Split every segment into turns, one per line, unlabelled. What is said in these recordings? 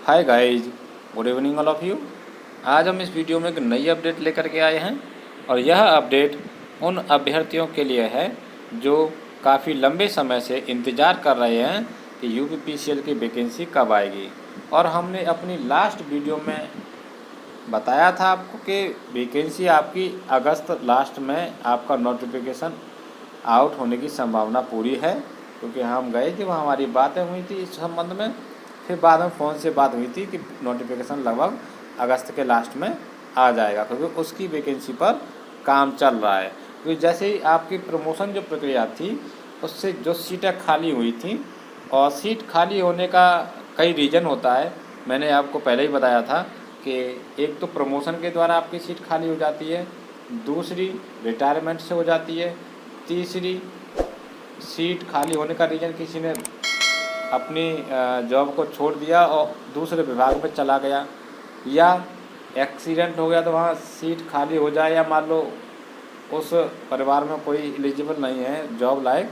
Hi guys, good evening all of you. आज हम इस वीडियो में एक नई अपडेट लेकर के आए हैं और यह अपडेट उन अभ्यर्थियों के लिए है जो काफ़ी लंबे समय से इंतज़ार कर रहे हैं कि यूपीपीसीएल की वैकेंसी कब आएगी। और हमने अपनी लास्ट वीडियो में बताया था आपको कि वैकेंसी आपकी अगस्त लास्ट में आपका नोटिफिकेशन आउट होने की संभावना पूरी है, क्योंकि हम गए थे वहाँ हमारी बातें हुई थी इस संबंध में। फिर बाद में फ़ोन से बात हुई थी कि नोटिफिकेशन लगभग अगस्त के लास्ट में आ जाएगा, क्योंकि उसकी वैकेंसी पर काम चल रहा है। क्योंकि जैसे ही आपकी प्रमोशन जो प्रक्रिया थी उससे जो सीटें खाली हुई थी, और सीट खाली होने का कई रीज़न होता है। मैंने आपको पहले ही बताया था कि एक तो प्रमोशन के द्वारा आपकी सीट खाली हो जाती है, दूसरी रिटायरमेंट से हो जाती है, तीसरी सीट खाली होने का रीज़न किसी ने अपनी जॉब को छोड़ दिया और दूसरे विभाग में चला गया, या एक्सीडेंट हो गया तो वहाँ सीट खाली हो जाए, या मान लो उस परिवार में कोई एलिजिबल नहीं है जॉब लायक,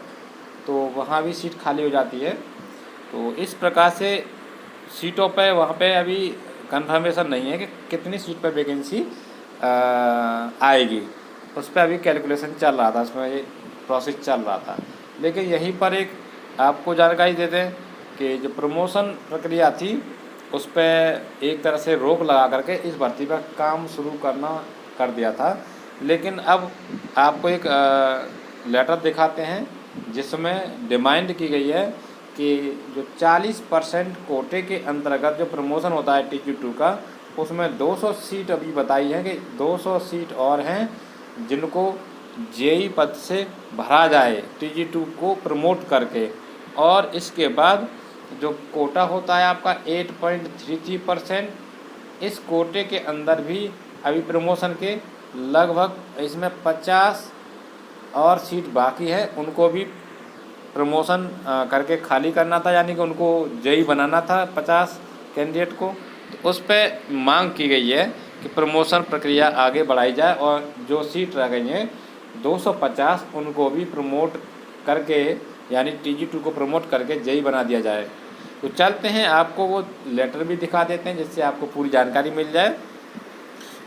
तो वहाँ भी सीट खाली हो जाती है। तो इस प्रकार से सीटों पे वहाँ पे अभी कंफर्मेशन नहीं है कि कितनी सीट पर वैकेंसी आएगी। उस पर अभी कैलकुलेशन चल रहा था, उसमें ये प्रोसेस चल रहा था। लेकिन यहीं पर एक आपको जानकारी दे दें कि जो प्रमोशन प्रक्रिया थी उस पर एक तरह से रोक लगा करके इस भर्ती पर काम शुरू करना कर दिया था। लेकिन अब आपको एक लेटर दिखाते हैं जिसमें डिमांड की गई है कि जो 40% कोटे के अंतर्गत जो प्रमोशन होता है TG2 का, उसमें 200 सीट अभी बताई है कि 200 सीट और हैं जिनको जेई पद से भरा जाए TG2 को प्रमोट करके। और इसके बाद जो कोटा होता है आपका 8.33%, इस कोटे के अंदर भी अभी प्रमोशन के लगभग इसमें 50 और सीट बाकी है, उनको भी प्रमोशन करके खाली करना था, यानी कि उनको जेई बनाना था 50 कैंडिडेट को। तो उस पर मांग की गई है कि प्रमोशन प्रक्रिया आगे बढ़ाई जाए और जो सीट रह गई हैं 250 उनको भी प्रमोट करके, यानी TG2 को प्रमोट करके जेई बना दिया जाए। तो चलते हैं, आपको वो लेटर भी दिखा देते हैं जिससे आपको पूरी जानकारी मिल जाए।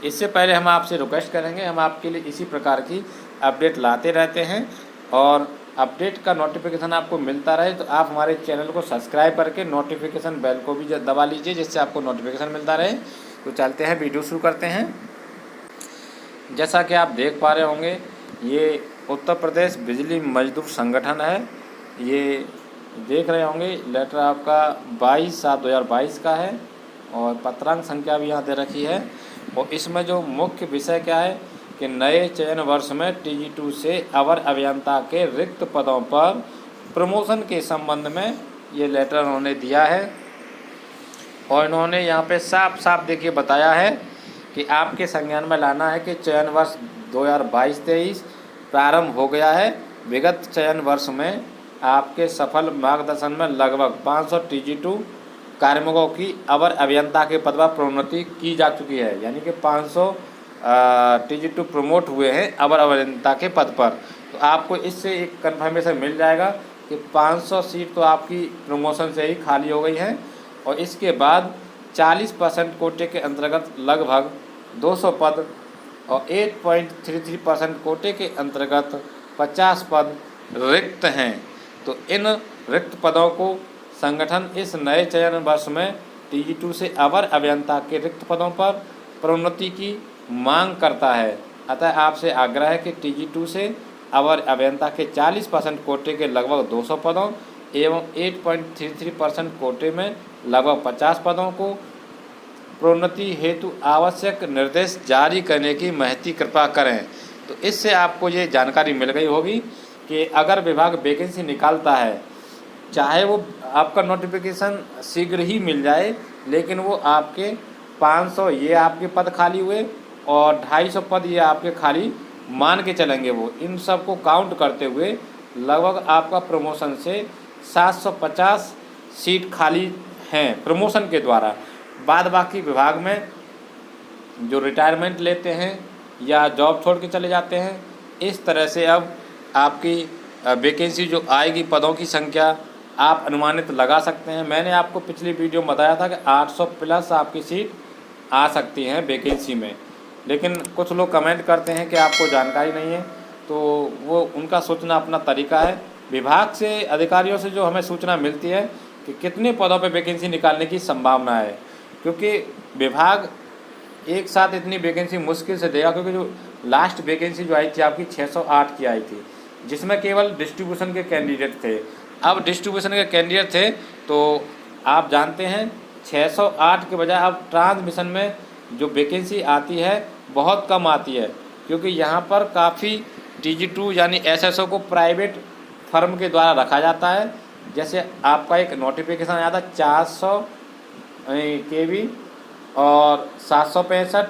इससे पहले हम आपसे रिक्वेस्ट करेंगे, हम आपके लिए इसी प्रकार की अपडेट लाते रहते हैं और अपडेट का नोटिफिकेशन आपको मिलता रहे तो आप हमारे चैनल को सब्सक्राइब करके नोटिफिकेशन बेल को भी दबा लीजिए, जिससे आपको नोटिफिकेशन मिलता रहे। तो चलते हैं, वीडियो शुरू करते हैं। जैसा कि आप देख पा रहे होंगे, ये उत्तर प्रदेश बिजली मजदूर संगठन है। ये देख रहे होंगे लेटर आपका 22/7/2022 का है और पत्रांक संख्या भी यहाँ दे रखी है। और इसमें जो मुख्य विषय क्या है कि नए चयन वर्ष में TG2 से अवर अभियंता के रिक्त पदों पर प्रमोशन के संबंध में ये लेटर उन्होंने दिया है। और इन्होंने यहाँ पे साफ साफ देखिए बताया है कि आपके संज्ञान में लाना है कि चयन वर्ष 2022-23 प्रारंभ हो गया है। विगत चयन वर्ष में आपके सफल मार्गदर्शन में लगभग 500 TG2 कार्मिकों की अवर अभियंता के पद पर प्रोन्नति की जा चुकी है, यानी कि 500 TG2 प्रमोट हुए हैं अवर अभियंता के पद पर। तो आपको इससे एक कन्फर्मेशन मिल जाएगा कि 500 सीट तो आपकी प्रमोशन से ही खाली हो गई है। और इसके बाद 40% कोटे के अंतर्गत लगभग 200 पद और 8.33% कोटे के अंतर्गत 50 पद रिक्त हैं। तो इन रिक्त पदों को संगठन इस नए चयन वर्ष में TG2 से अवर अभियंता के रिक्त पदों पर प्रोन्नति की मांग करता है। अतः आपसे आग्रह है कि TG2 से अवर अभियंता के 40% कोटे के लगभग 200 पदों एवं 8.33% कोटे में लगभग 50 पदों को प्रोन्नति हेतु आवश्यक निर्देश जारी करने की महती कृपा करें। तो इससे आपको ये जानकारी मिल गई होगी कि अगर विभाग वैकेंसी निकालता है, चाहे वो आपका नोटिफिकेशन शीघ्र ही मिल जाए, लेकिन वो आपके 500 ये आपके पद खाली हुए और 250 पद ये आपके खाली मान के चलेंगे। वो इन सब को काउंट करते हुए लगभग आपका प्रमोशन से 750 सीट खाली हैं प्रमोशन के द्वारा। बाद बाकी विभाग में जो रिटायरमेंट लेते हैं या जॉब छोड़ के चले जाते हैं, इस तरह से अब आपकी वैकेंसी जो आएगी पदों की संख्या आप अनुमानित लगा सकते हैं। मैंने आपको पिछली वीडियो में बताया था कि 800 प्लस आपकी सीट आ सकती हैं वैकेंसी में, लेकिन कुछ लोग कमेंट करते हैं कि आपको जानकारी नहीं है, तो वो उनका सोचना अपना तरीका है। विभाग से अधिकारियों से जो हमें सूचना मिलती है कि कितने पदों पर वैकेंसी निकालने की संभावना है, क्योंकि विभाग एक साथ इतनी वैकेंसी मुश्किल से देगा, क्योंकि जो लास्ट वैकेंसी जो आई थी आपकी 608 की आई थी, जिसमें केवल डिस्ट्रीब्यूशन के कैंडिडेट थे। अब डिस्ट्रीब्यूशन के कैंडिडेट थे तो आप जानते हैं 608 के बजाय अब ट्रांसमिशन में जो वैकेंसी आती है बहुत कम आती है, क्योंकि यहाँ पर काफ़ी TG2 यानी SSO को प्राइवेट फर्म के द्वारा रखा जाता है। जैसे आपका एक नोटिफिकेशन आया था 400 kV और 765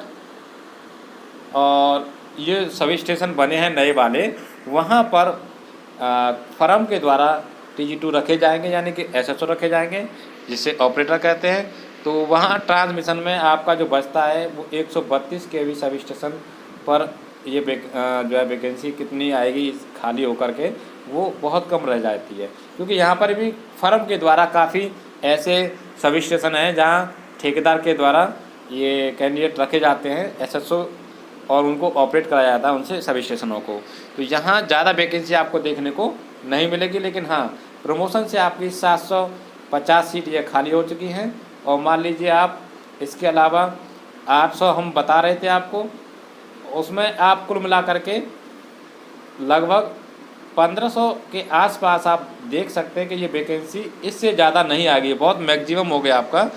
और ये सभी स्टेशन बने हैं नए वाले, वहाँ पर फर्म के द्वारा TG2 रखे जाएंगे यानी कि SSO रखे जाएंगे, जिसे ऑपरेटर कहते हैं। तो वहाँ ट्रांसमिशन में आपका जो बचता है वो 132 kV सब स्टेशन पर ये जो है वैकेंसी कितनी आएगी खाली होकर के, वो बहुत कम रह जाती है, क्योंकि यहाँ पर भी फर्म के द्वारा काफ़ी ऐसे सब स्टेशन हैं जहाँ ठेकेदार के द्वारा ये कैंडिडेट रखे जाते हैं SSO और उनको ऑपरेट कराया जाता है उनसे सब स्टेशनों को। तो यहाँ ज़्यादा वैकेंसी आपको देखने को नहीं मिलेगी, लेकिन हाँ प्रमोशन से आपकी 750 सीट ये खाली हो चुकी हैं। और मान लीजिए आप इसके अलावा 800 हम बता रहे थे आपको, उसमें आप कुल मिला करके लगभग 1500 के आसपास आप देख सकते हैं कि ये वैकेंसी इससे ज़्यादा नहीं आ गई, बहुत मैक्सिमम हो गया आपका।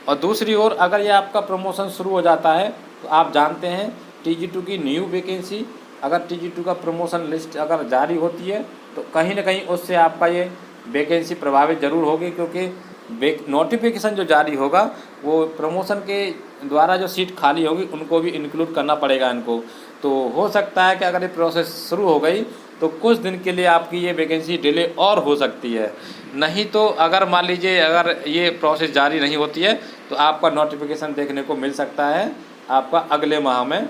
और दूसरी ओर अगर ये आपका प्रमोशन शुरू हो जाता है तो आप जानते हैं TG2 की न्यू वैकेंसी, अगर TG2 का प्रमोशन लिस्ट अगर जारी होती है तो कहीं ना कहीं उससे आपका ये वैकेंसी प्रभावित ज़रूर होगी, क्योंकि नोटिफिकेशन जो जारी होगा वो प्रमोशन के द्वारा जो सीट खाली होगी उनको भी इंक्लूड करना पड़ेगा इनको। तो हो सकता है कि अगर ये प्रोसेस शुरू हो गई तो कुछ दिन के लिए आपकी ये वैकेंसी डिले और हो सकती है। नहीं तो अगर मान लीजिए अगर ये प्रोसेस जारी नहीं होती है तो आपका नोटिफिकेशन देखने को मिल सकता है आपका अगले माह में,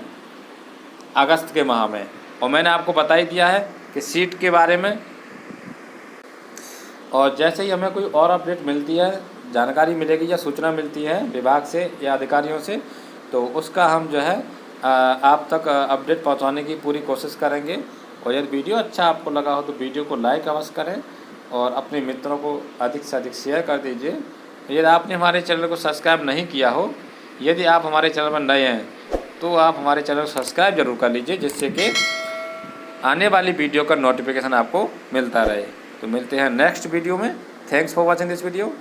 अगस्त के माह में। और मैंने आपको बता ही दिया है कि सीट के बारे में। और जैसे ही हमें कोई और अपडेट मिलती है, जानकारी मिलेगी या सूचना मिलती है विभाग से या अधिकारियों से, तो उसका हम जो है आप तक अपडेट पहुंचाने की पूरी कोशिश करेंगे। और यदि वीडियो अच्छा आपको लगा हो तो वीडियो को लाइक अवश्य करें और अपने मित्रों को अधिक से अधिक शेयर कर दीजिए। यदि आपने हमारे चैनल को सब्सक्राइब नहीं किया हो, यदि आप हमारे चैनल पर नए हैं तो आप हमारे चैनल को सब्सक्राइब जरूर कर लीजिए, जिससे कि आने वाली वीडियो का नोटिफिकेशन आपको मिलता रहे। तो मिलते हैं नेक्स्ट वीडियो में। Thanks for watching this video.